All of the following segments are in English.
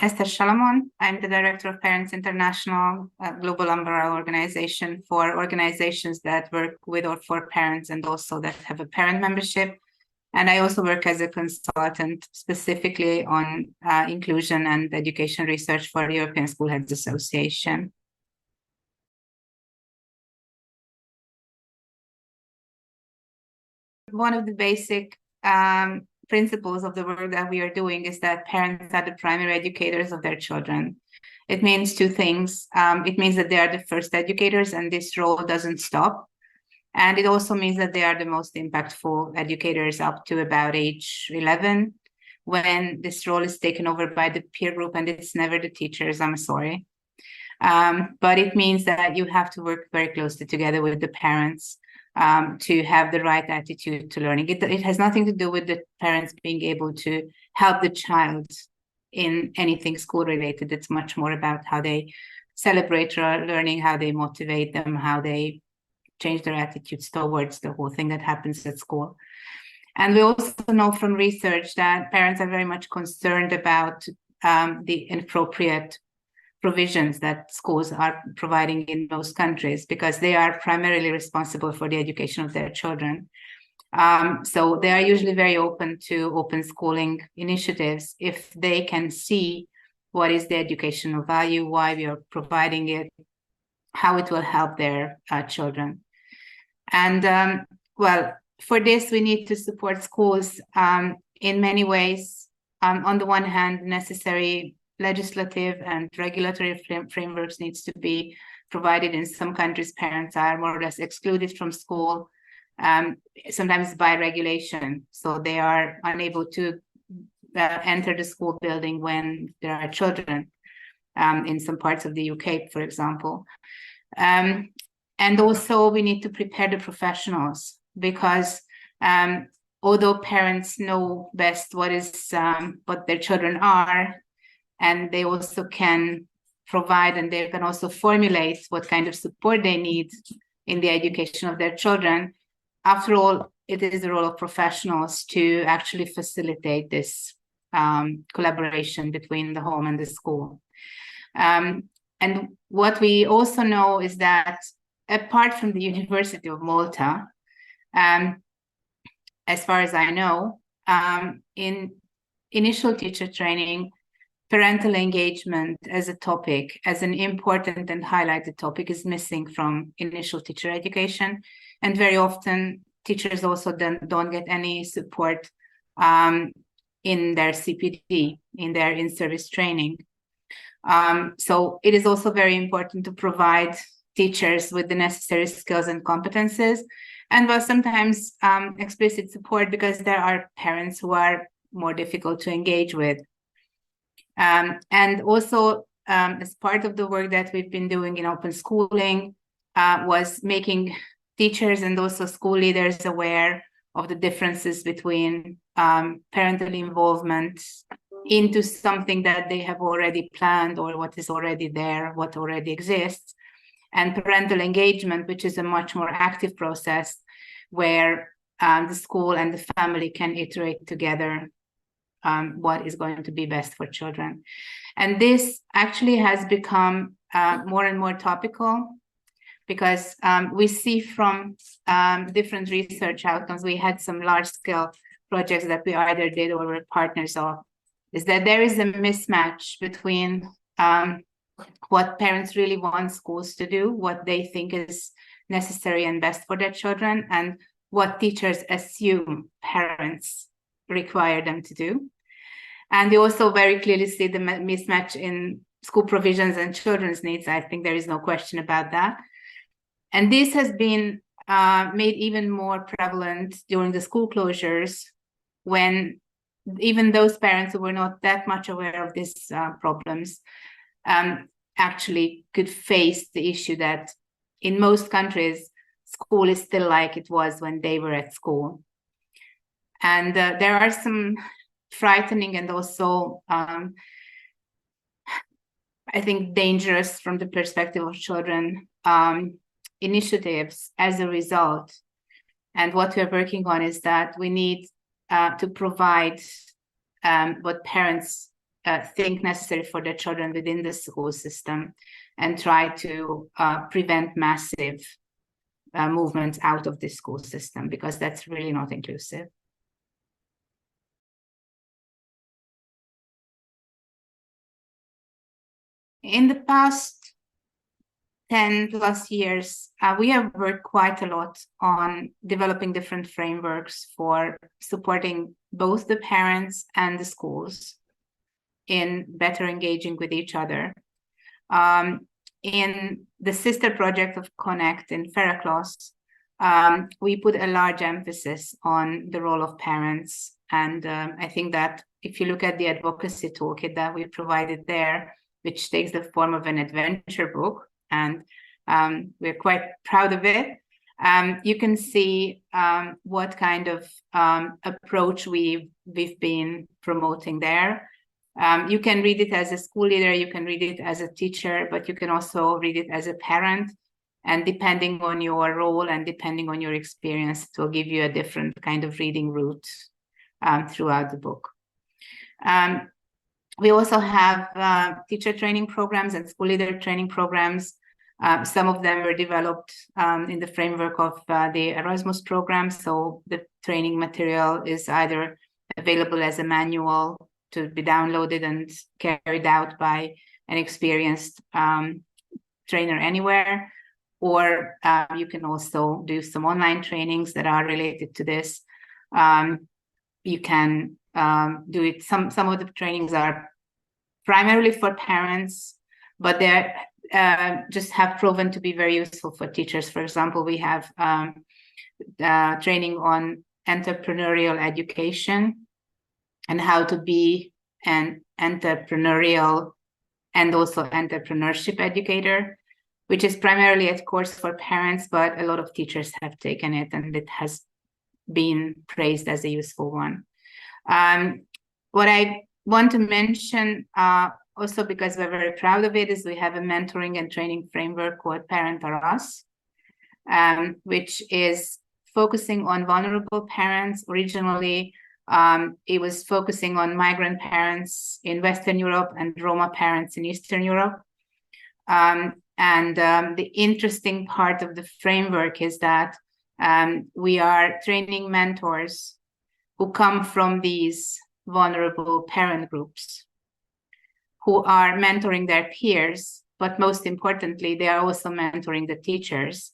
Esther Shalamon. I'm the director of Parents International, a global umbrella organization for organizations that work with or for parents and also that have a parent membership. And I also work as a consultant specifically on inclusion and education research for the European School Heads Association. One of the basic principles of the work that we are doing is that parents are the primary educators of their children. It means two things. It means that they are the first educators and this role doesn't stop. And it also means that they are the most impactful educators up to about age 11, when this role is taken over by the peer group, and it's never the teachers, I'm sorry. But it means that you have to work very closely together with the parents to have the right attitude to learning. It has nothing to do with the parents being able to help the child in anything school related. It's much more about how they celebrate learning, how they motivate them, how they change their attitudes towards the whole thing that happens at school. And we also know from research that parents are very much concerned about the inappropriate provisions that schools are providing in most countries, because they are primarily responsible for the education of their children. So they are usually very open to open schooling initiatives if they can see what is the educational value, why we are providing it, how it will help their children. And well, for this, we need to support schools in many ways. On the one hand, necessary legislative and regulatory frameworks needs to be provided. In some countries, parents are more or less excluded from school, sometimes by regulation. So they are unable to enter the school building when there are children, in some parts of the UK, for example. And also we need to prepare the professionals, because although parents know best what their children are, and they also can provide and they can also formulate what kind of support they need in the education of their children, after all, it is the role of professionals to actually facilitate this collaboration between the home and the school. And what we also know is that apart from the University of Malta, as far as I know, in initial teacher training, parental engagement as a topic, as an important and highlighted topic, is missing from initial teacher education. And very often, teachers also don't get any support in their CPD, in their in-service training. So it is also very important to provide teachers with the necessary skills and competences, and well, sometimes explicit support, because there are parents who are more difficult to engage with. And also, as part of the work that we've been doing in open schooling, was making teachers and also school leaders aware of the differences between parental involvement into something that they have already planned, or what is already there, what already exists, and parental engagement, which is a much more active process where the school and the family can iterate together what is going to be best for children. And this actually has become more and more topical, because we see from different research outcomes, we had some large-scale projects that we either did or were partners of, is that there is a mismatch between what parents really want schools to do, what they think is necessary and best for their children, and what teachers assume parents require them to do. And we also very clearly see the mismatch in school provisions and children's needs. I think there is no question about that. And this has been made even more prevalent during the school closures, when even those parents who were not that much aware of these problems actually could face the issue that in most countries, school is still like it was when they were at school. And there are some frightening and also, I think, dangerous from the perspective of children initiatives as a result. And what we're working on is that we need to provide what parents think necessary for their children within the school system, and try to prevent massive movements out of the school system, because that's really not inclusive. In the past 10 plus years, we have worked quite a lot on developing different frameworks for supporting both the parents and the schools in better engaging with each other. In the sister project of Connect in Ferraclos, we put a large emphasis on the role of parents. And I think that if you look at the advocacy toolkit that we provided there, which takes the form of an adventure book, and we're quite proud of it, you can see what kind of approach we've been promoting there. You can read it as a school leader, you can read it as a teacher, but you can also read it as a parent. And depending on your role and depending on your experience, it will give you a different kind of reading route throughout the book. We also have teacher training programs and school leader training programs. Some of them were developed in the framework of the Erasmus program. So the training material is either available as a manual to be downloaded and carried out by an experienced trainer anywhere, or you can also do some online trainings that are related to this. You can do it. Some of the trainings are primarily for parents, but they just have proven to be very useful for teachers. For example, we have training on entrepreneurial education and how to be an entrepreneurial and also entrepreneurship educator, which is primarily a course for parents, but a lot of teachers have taken it and it has been praised as a useful one. What I want to mention also, because we're very proud of it, is we have a mentoring and training framework called Parental, which is focusing on vulnerable parents. Originally, it was focusing on migrant parents in Western Europe and Roma parents in Eastern Europe. The interesting part of the framework is that we are training mentors who come from these vulnerable parent groups, who are mentoring their peers, but most importantly, they are also mentoring the teachers.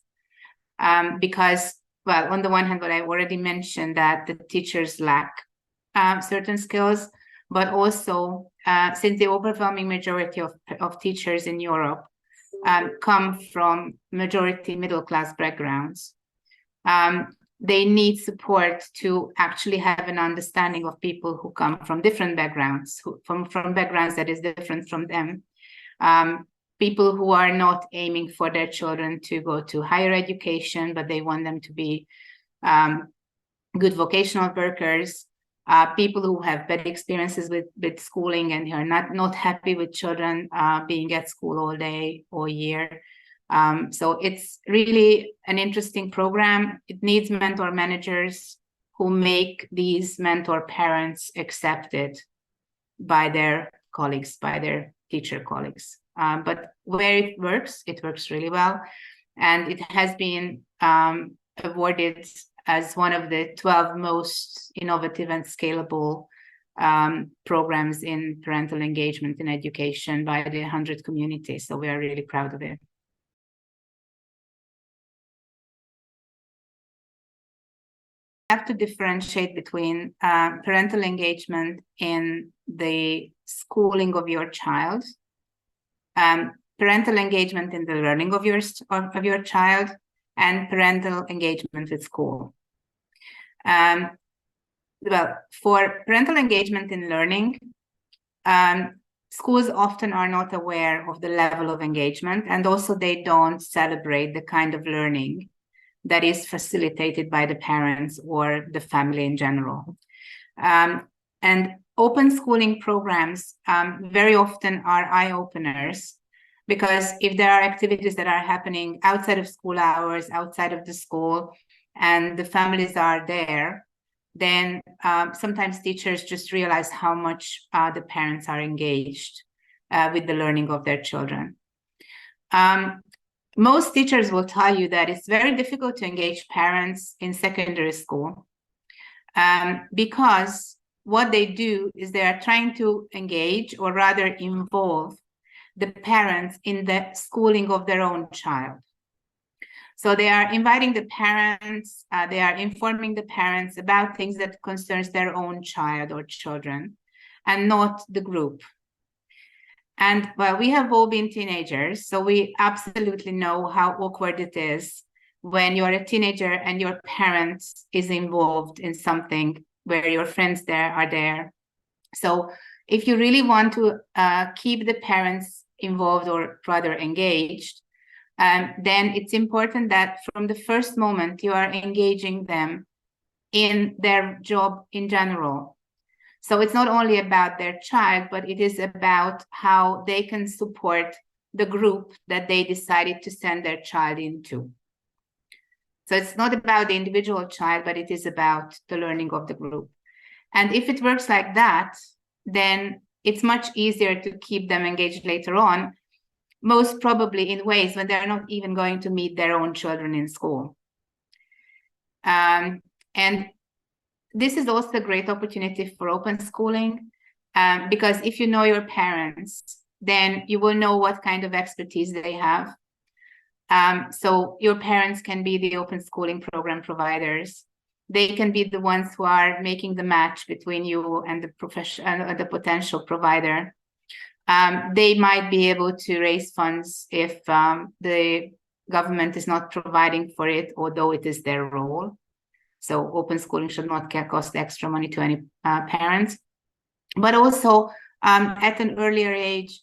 Because, well, on the one hand, what I already mentioned, that the teachers lack certain skills, but also since the overwhelming majority of teachers in Europe come from majority middle-class backgrounds, they need support to actually have an understanding of people who come from different backgrounds, from backgrounds that is different from them. People who are not aiming for their children to go to higher education, but they want them to be good vocational workers. People who have bad experiences with schooling and who are not happy with children being at school all day, all year. So it's really an interesting program. It needs mentor managers who make these mentor parents accepted by their colleagues, by their teacher colleagues. But where it works really well. And it has been awarded as one of the 12 most innovative and scalable programs in parental engagement in education by the 100 community. So we are really proud of it. Have to differentiate between parental engagement in the schooling of your child, parental engagement in the learning of your child, and parental engagement with school. Well, for parental engagement in learning, schools often are not aware of the level of engagement, and also they don't celebrate the kind of learning that is facilitated by the parents or the family in general. And open schooling programs very often are eye-openers, because if there are activities that are happening outside of school hours, outside of the school, and the families are there, then sometimes teachers just realize how much the parents are engaged with the learning of their children. Most teachers will tell you that it's very difficult to engage parents in secondary school because what they do is they are trying to engage, or rather involve, the parents in the schooling of their own child. So they are inviting the parents, they are informing the parents about things that concerns their own child or children, and not the group. And well, we have all been teenagers, so we absolutely know how awkward it is when you're a teenager and your parents is involved in something where your friends are there. So if you really want to keep the parents involved, or rather engaged, then it's important that from the first moment you are engaging them in their job in general. So it's not only about their child, but it is about how they can support the group that they decided to send their child into. So it's not about the individual child, but it is about the learning of the group. And if it works like that, then it's much easier to keep them engaged later on, most probably in ways when they're not even going to meet their own children in school. And this is also a great opportunity for open schooling, because if you know your parents, then you will know what kind of expertise they have. So your parents can be the open schooling program providers. They can be the ones who are making the match between you and the potential provider. They might be able to raise funds if the government is not providing for it, although it is their role. So open schooling should not cost extra money to any parents. But also at an earlier age,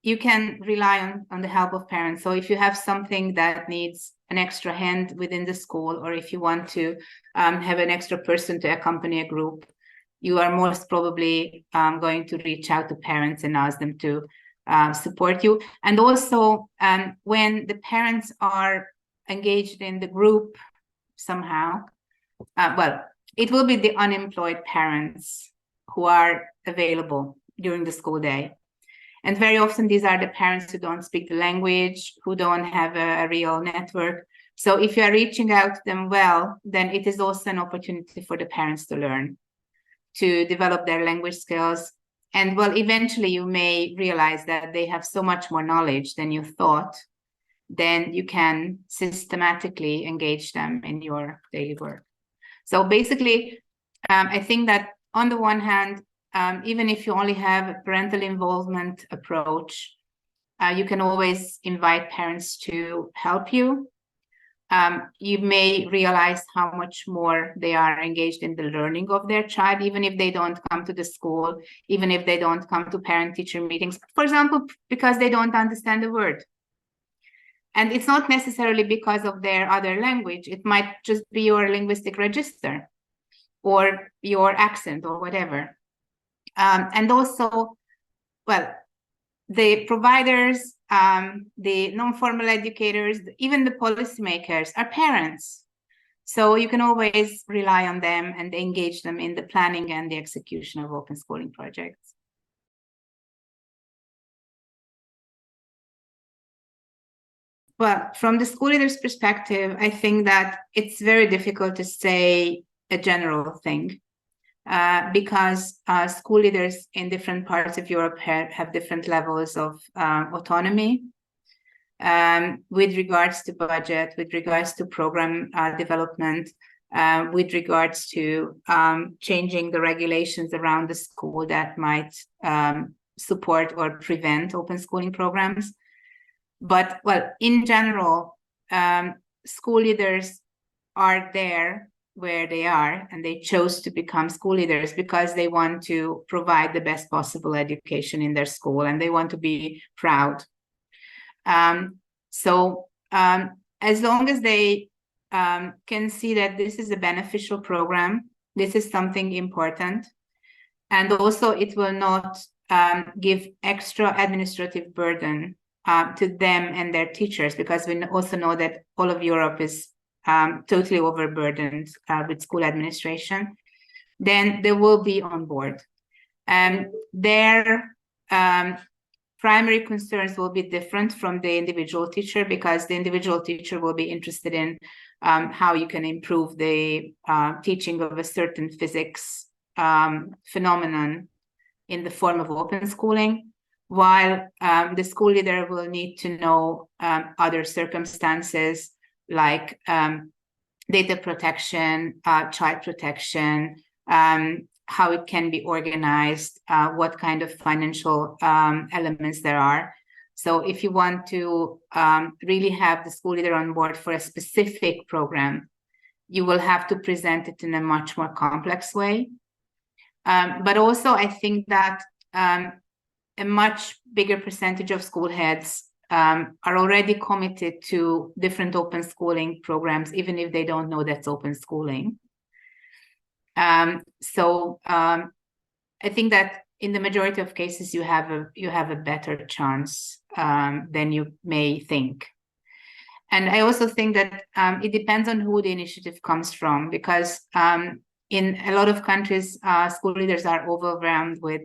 you can rely on the help of parents. So if you have something that needs an extra hand within the school, or if you want to have an extra person to accompany a group, you are most probably going to reach out to parents and ask them to support you. And also when the parents are engaged in the group somehow, well, it will be the unemployed parents who are available during the school day. And very often these are the parents who don't speak the language, who don't have a real network. So if you are reaching out to them well, then it is also an opportunity for the parents to learn, to develop their language skills. And well, eventually you may realize that they have so much more knowledge than you thought. Then you can systematically engage them in your daily work. So basically, I think that on the one hand, even if you only have a parental involvement approach, you can always invite parents to help you. You may realize how much more they are engaged in the learning of their child, even if they don't come to the school, even if they don't come to parent-teacher meetings, for example, because they don't understand the word. And it's not necessarily because of their other language. It might just be your linguistic register or your accent or whatever. And also, well, the providers, the non-formal educators, even the policymakers are parents. So you can always rely on them and engage them in the planning and the execution of open schooling projects. Well, from the school leader's perspective, I think that it's very difficult to say a general thing. Because school leaders in different parts of Europe have different levels of autonomy with regards to budget, with regards to program development, with regards to changing the regulations around the school that might support or prevent open schooling programs. But, well, in general, school leaders are there where they are, and they chose to become school leaders because they want to provide the best possible education in their school, and they want to be proud. So as long as they can see that this is a beneficial program, this is something important, and also it will not give extra administrative burden to them and their teachers, because we also know that all of Europe is totally overburdened with school administration, then they will be on board. And their primary concerns will be different from the individual teacher, because the individual teacher will be interested in how you can improve the teaching of a certain physics phenomenon in the form of open schooling, while the school leader will need to know other circumstances like data protection, child protection, how it can be organized, what kind of financial elements there are. So if you want to really have the school leader on board for a specific program, you will have to present it in a much more complex way. But also, I think that a much bigger percentage of school heads are already committed to different open schooling programs, even if they don't know that's open schooling. So I think that in the majority of cases, you have a better chance than you may think. And I also think that it depends on who the initiative comes from, because in a lot of countries, school leaders are overwhelmed with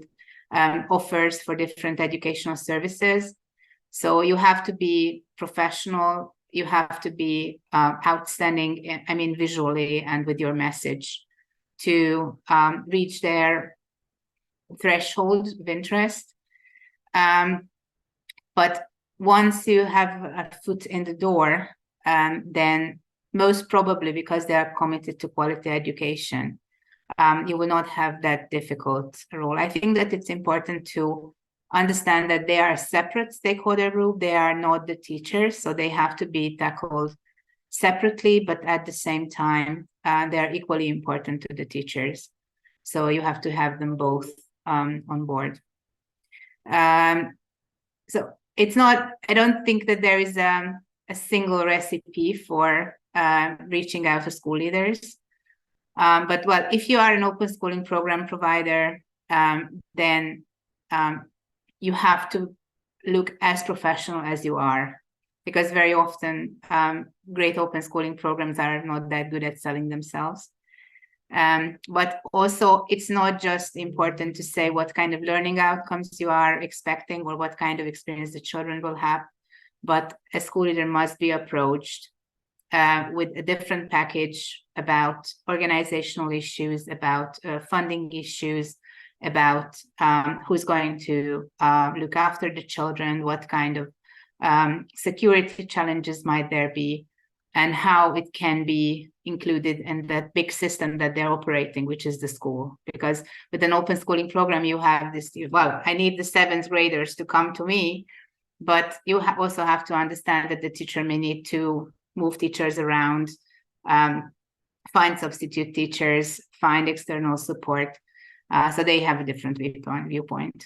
offers for different educational services. So you have to be professional, you have to be outstanding, I mean, visually and with your message to reach their threshold of interest. But once you have a foot in the door, then most probably, because they are committed to quality education, you will not have that difficult role. I think that it's important to understand that they are a separate stakeholder group. They are not the teachers, so they have to be tackled separately, but at the same time, they are equally important to the teachers. So you have to have them both on board. So it's not, I don't think that there is a single recipe for reaching out to school leaders. But well, if you are an open schooling program provider, then you have to look as professional as you are, because very often great open schooling programs are not that good at selling themselves. But also, it's not just important to say what kind of learning outcomes you are expecting or what kind of experience the children will have, but a school leader must be approached with a different package about organizational issues, about funding issues, about who's going to look after the children, what kind of security challenges might there be, and how it can be included in that big system that they're operating, which is the school. Because with an open schooling program, you have this, well, I need the 7th graders to come to me, but you also have to understand that the teacher may need to move teachers around, find substitute teachers, find external support. So they have a different viewpoint.